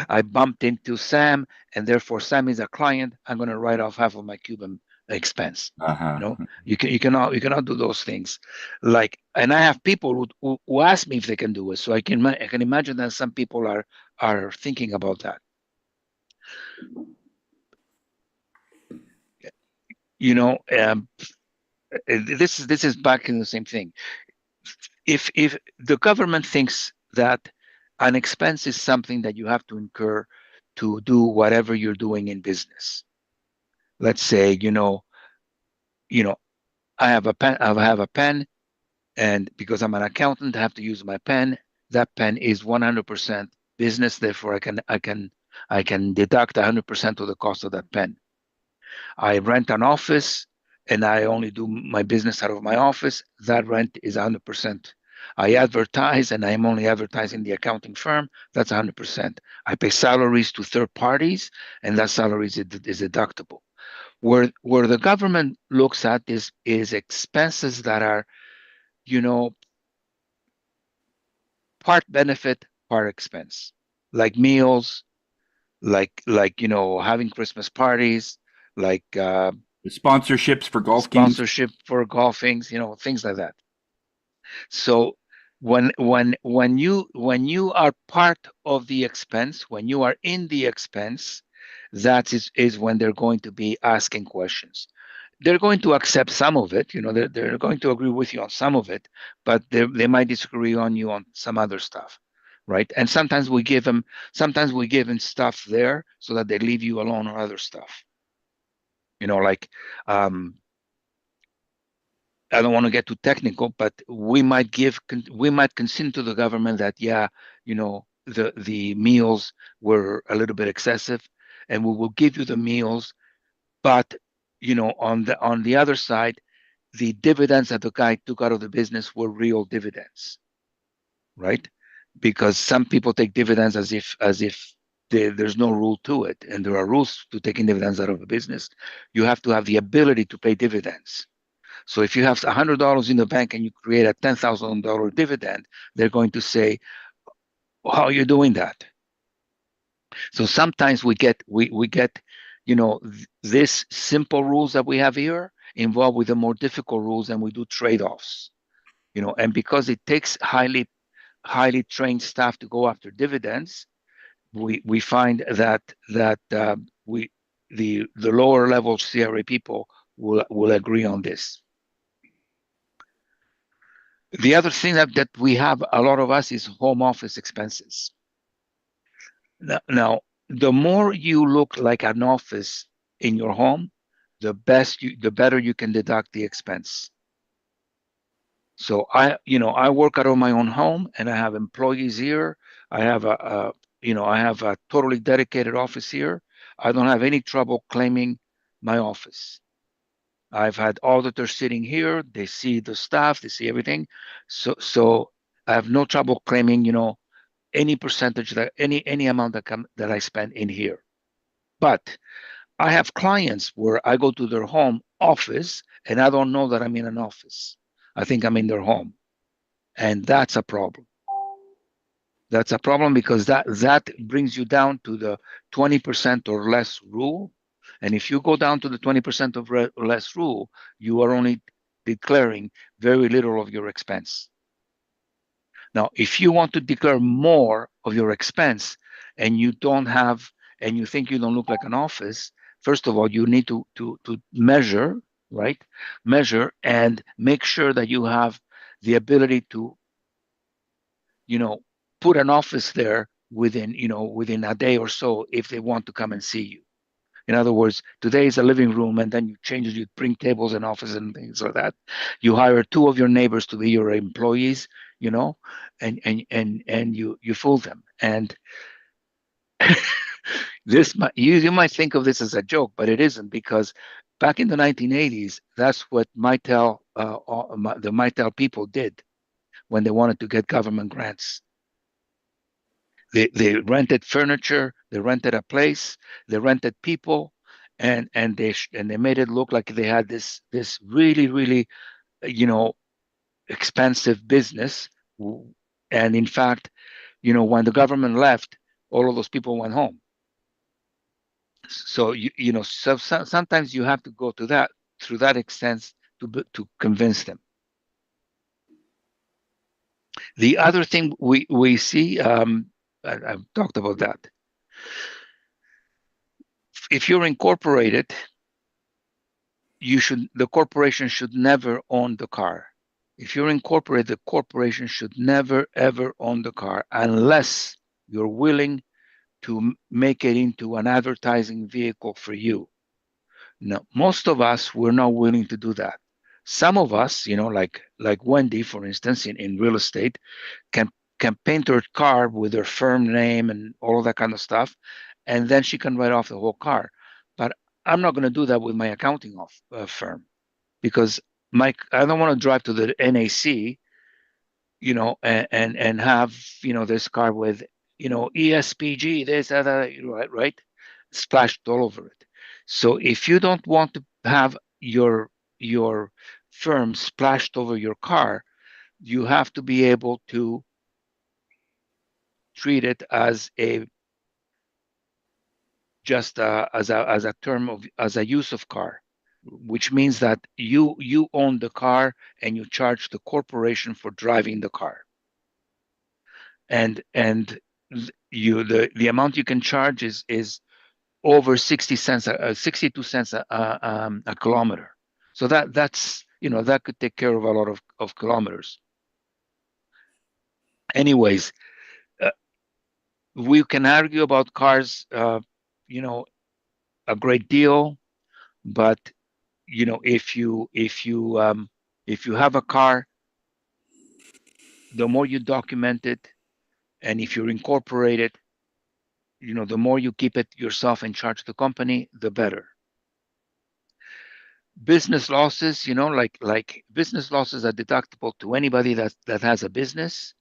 I bumped into Sam, and therefore Sam is a client. I'm going to write off half of my Cuban expense. Uh-huh. You cannot do those things. And I have people who ask me if they can do it. So I can imagine that some people are thinking about that. This is back in the same thing. If the government thinks that an expense is something that you have to incur to do whatever you're doing in business, let's say, I have a pen, and because I'm an accountant, I have to use my pen. That pen is 100% business, therefore I can deduct 100% of the cost of that pen. I rent an office and I only do my business out of my office. That rent is 100%. I advertise and I'm only advertising the accounting firm. That's 100%. I pay salaries to third parties, and that salary is deductible. Where the government looks at is expenses that are, part benefit, part expense, like meals, like having Christmas parties, like The sponsorships for golf games. sponsorship for golfing, things like that. So when you are part of the expense, when you are in the expense, that is when they're going to be asking questions. They're going to accept some of it, they're going to agree with you on some of it, but they might disagree on you on some other stuff, right? And sometimes we give them stuff there so that they leave you alone on other stuff. I don't want to get too technical, but we might consent to the government that, the meals were a little bit excessive, and we will give you the meals, but on the other side, the dividends that the guy took out of the business were real dividends, right? Because some people take dividends as if there's no rule to it, and there are rules to taking dividends out of a business. You have to have the ability to pay dividends. So if you have $100 in the bank and you create a $10,000 dividend, they're going to say, how are you doing that? So sometimes we get this simple rules that we have here involved with the more difficult rules, and we do trade-offs. And because it takes highly trained staff to go after dividends, we find that the lower level CRA people will agree on this. The other thing that we have, a lot of us, is home office expenses. Now, the more you look like an office in your home, the better you can deduct the expense. So I work out of my own home, and I have employees here. I have a totally dedicated office here. I don't have any trouble claiming my office. I've had auditors sitting here. They see the staff. They see everything. So I have no trouble claiming, any percentage any amount that I spend in here. But I have clients where I go to their home office and I don't know that I'm in an office. I think I'm in their home, and that's a problem. That's a problem because that brings you down to the 20% or less rule. And if you go down to the 20% or less rule, you are only declaring very little of your expense. Now, if you want to declare more of your expense and you think you don't look like an office, first of all, you need to measure, right? Measure and make sure that you have the ability to, put an office there within a day or so if they want to come and see you. In other words, today is a living room, and then you bring tables and offices and things like that. You hire 2 of your neighbors to be your employees, and you fool them. And You might think of this as a joke, but it isn't, because back in the 1980s, that's what the Mitel people did when they wanted to get government grants. They rented furniture, they rented a place, they rented people, and they made it look like they had this really expensive business. And in fact, when the government left, all of those people went home. So sometimes you have to go through that extent to convince them. The other thing we see, I've talked about that. If you're incorporated, the corporation should never own the car. If you're incorporated, the corporation should never ever own the car unless you're willing to make it into an advertising vehicle for you. Now, most of us, we're not willing to do that. Some of us, like Wendy, for instance, in real estate, can paint her car with her firm name and all of that kind of stuff, and then she can write off the whole car. But I'm not going to do that with my accounting firm, because I don't want to drive to the NAC, and have this car with ESPG, this, that, right, splashed all over it. So if you don't want to have your firm splashed over your car, you have to be able to treat it as a use of car, which means that you own the car and you charge the corporation for driving the car. And the amount you can charge is over 62 cents a kilometer. So that's that could take care of a lot of kilometers. Anyways, we can argue about cars, a great deal, but if you have a car, the more you document it, and if you're incorporated, the more you keep it yourself and charge the company, the better. Business losses, like business losses are deductible to anybody that has a business.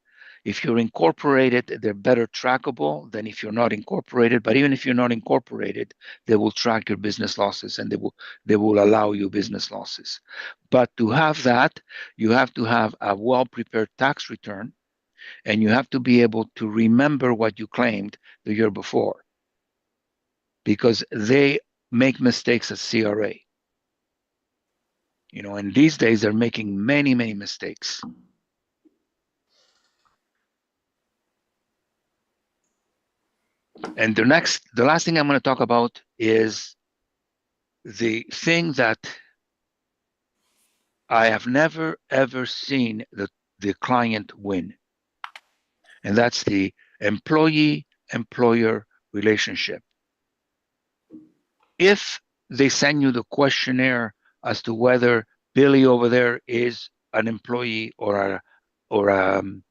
If you're incorporated, they're better trackable than if you're not incorporated. But even if you're not incorporated, they will track your business losses, and they will allow you business losses. But to have that, you have to have a well-prepared tax return, and you have to be able to remember what you claimed the year before, because they make mistakes at CRA. And these days they're making many, many mistakes. And the last thing I'm going to talk about is the thing that I have never, ever seen the client win. And that's the employee-employer relationship. If they send you the questionnaire as to whether Billy over there is an employee or an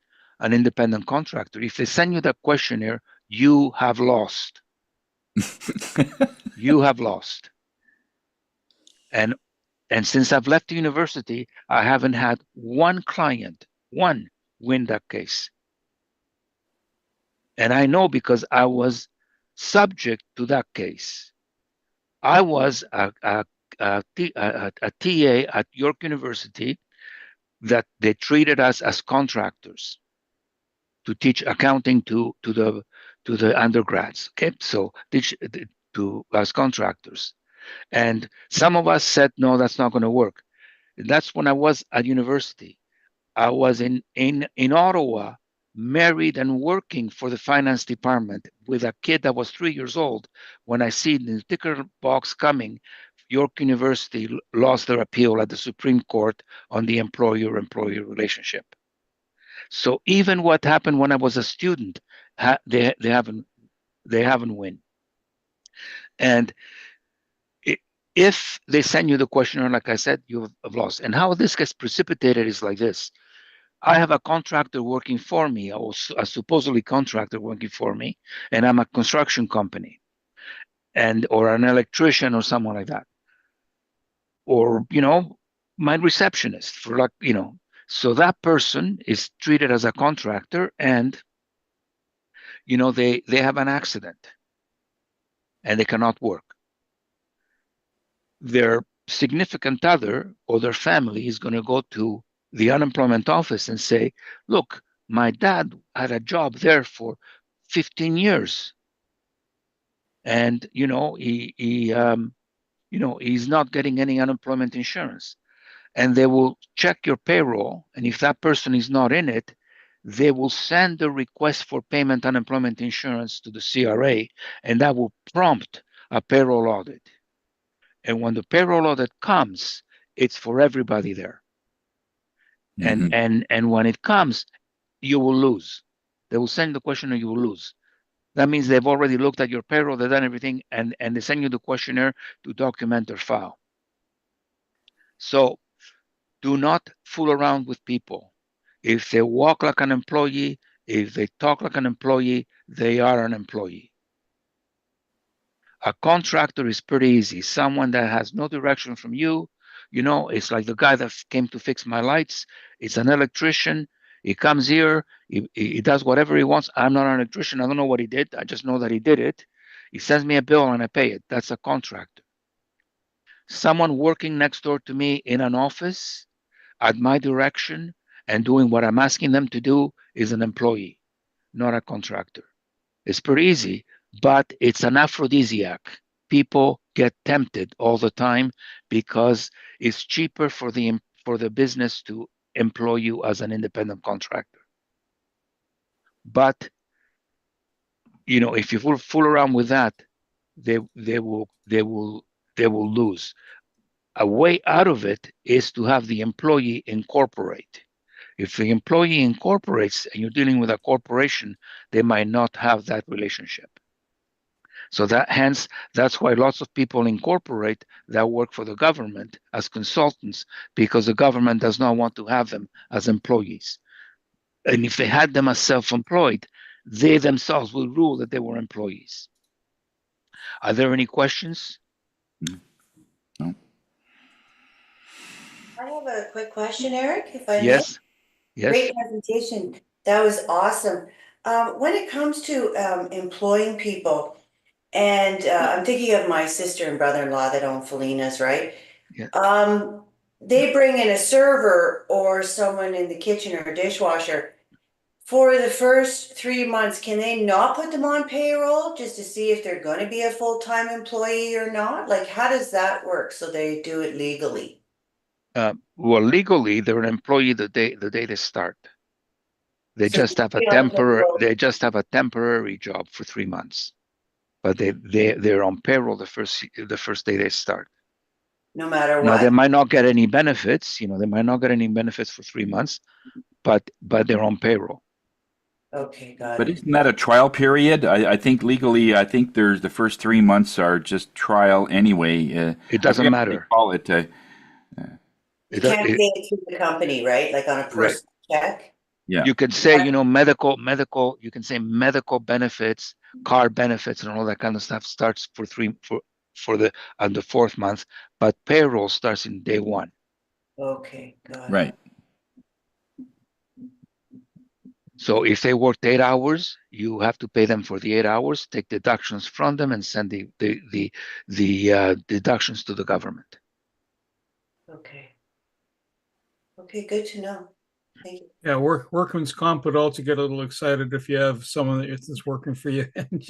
independent contractor, if they send you that questionnaire, you have lost. You have lost. And since I've left the university, I haven't had one client win that case. And I know because I was subject to that case. I was a TA at York University that they treated us as contractors to teach accounting to the undergrads. Okay, so as contractors, and some of us said, no, that's not going to work. And that's when I was at university. I was in Ottawa, married and working for the finance department with a kid that was 3 years old. When I see the ticker box coming, York University lost their appeal at the Supreme Court on the employer-employee relationship. So even what happened when I was a student, they haven't win. And if they send you the questionnaire, like I said, you have lost. And how this gets precipitated is like this. I have a contractor working for me, a supposedly contractor working for me, and I'm a construction company. or an electrician or someone like that, or my receptionist for so that person is treated as a contractor, and they have an accident and they cannot work. Their significant other or their family is going to go to the unemployment office and say, look, my dad had a job there for 15 years, and he's not getting any unemployment insurance. And they will check your payroll, and if that person is not in it, they will send a request for payment unemployment insurance to the CRA, and that will prompt a payroll audit. And when the payroll audit comes, it's for everybody there. And when it comes, you will lose. They will send the questionnaire, you will lose. That means they've already looked at your payroll, they've done everything, and they send you the questionnaire to document their file. So do not fool around with people. If they walk like an employee, if they talk like an employee, they are an employee. A contractor is pretty easy. Someone that has no direction from you. It's like the guy that came to fix my lights. It's an electrician. He comes here. He does whatever he wants. I'm not an electrician. I don't know what he did. I just know that he did it. He sends me a bill and I pay it. That's a contractor. Someone working next door to me in an office at my direction and doing what I'm asking them to do is an employee, not a contractor. It's pretty easy, but it's an aphrodisiac. People get tempted all the time because it's cheaper for the business to employ you as an independent contractor. But if you fool around with that, they will lose. A way out of it is to have the employee incorporate. If the employee incorporates and you're dealing with a corporation, they might not have that relationship. So that's why lots of people incorporate that work for the government as consultants, because the government does not want to have them as employees. And if they had them as self-employed, they themselves will rule that they were employees. Are there any questions? No. I have a quick question, Eric, if I may. Yes. Great presentation. That was awesome. When it comes to employing people, and I'm thinking of my sister and brother-in-law that own Felina's, right? Yeah. They bring in a server or someone in the kitchen or a dishwasher. For the first 3 months, can they not put them on payroll just to see if they're going to be a full-time employee or not? Like, how does that work so they do it legally? Well, legally, they're an employee the day they start. They So just have a temporary job for 3 months, but they're on payroll the first day they start. No matter what. Now they might not get any benefits. They might not get any benefits for 3 months, but they're on payroll. Okay, got But it. isn't that a trial period? I think legally, there's the first 3 months are just trial anyway. It doesn't matter. They call it. You can't pay it through the company, right? Like on a personal check? Yeah. You can say, medical, you can say medical benefits, car benefits, and all that kind of stuff starts on the 4th month, but payroll starts in day 1. Okay, got it. Right. So if they worked 8 hours, you have to pay them for the 8 hours, take deductions from them, and send the deductions to the government. Okay. Okay, good to know. Thank you. Yeah, workman's comp would also get a little excited if you have someone that's working for you and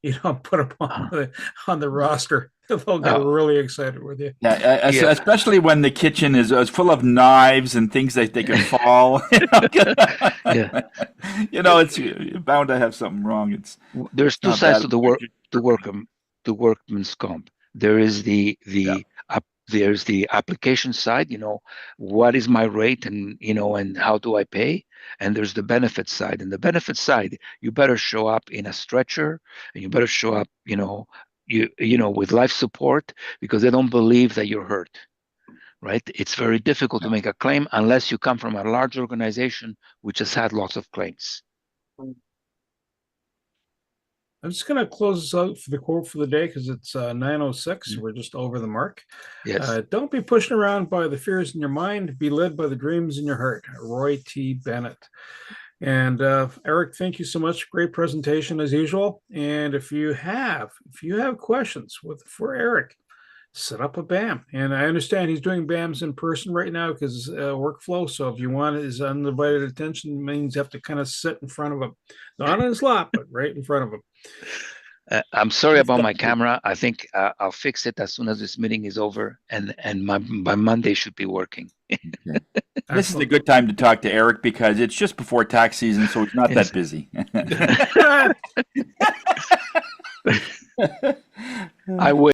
you don't put them on the roster. They'll get really excited with you. Yeah, especially when the kitchen is full of knives and things that they can fall. It's bound to have something wrong. There's two sides to the workman's comp. There is there's the application side, what is my rate and how do I pay? And there's the benefit side. And the benefit side, you better show up in a stretcher and you better show up, with life support, because they don't believe that you're hurt, right? It's very difficult to make a claim unless you come from a large organization which has had lots of claims. I'm just going to close this out for the quote for the day because it's 9:06. We're just over the mark. Yes. Don't be pushed around by the fears in your mind. Be led by the dreams in your heart. Roy T. Bennett. And Eric, thank you so much. Great presentation as usual. And if you have questions for Eric, set up a BAM. And I understand he's doing BAMs in person right now because workflow. So if you want his undivided attention, it means you have to kind of sit in front of him, not on his lap, but right in front of him. I'm sorry about my camera. I think I'll fix it as soon as this meeting is over, and by Monday should be working. Okay. This is a good time to talk to Eric because it's just before tax season, so it's not that busy. I would.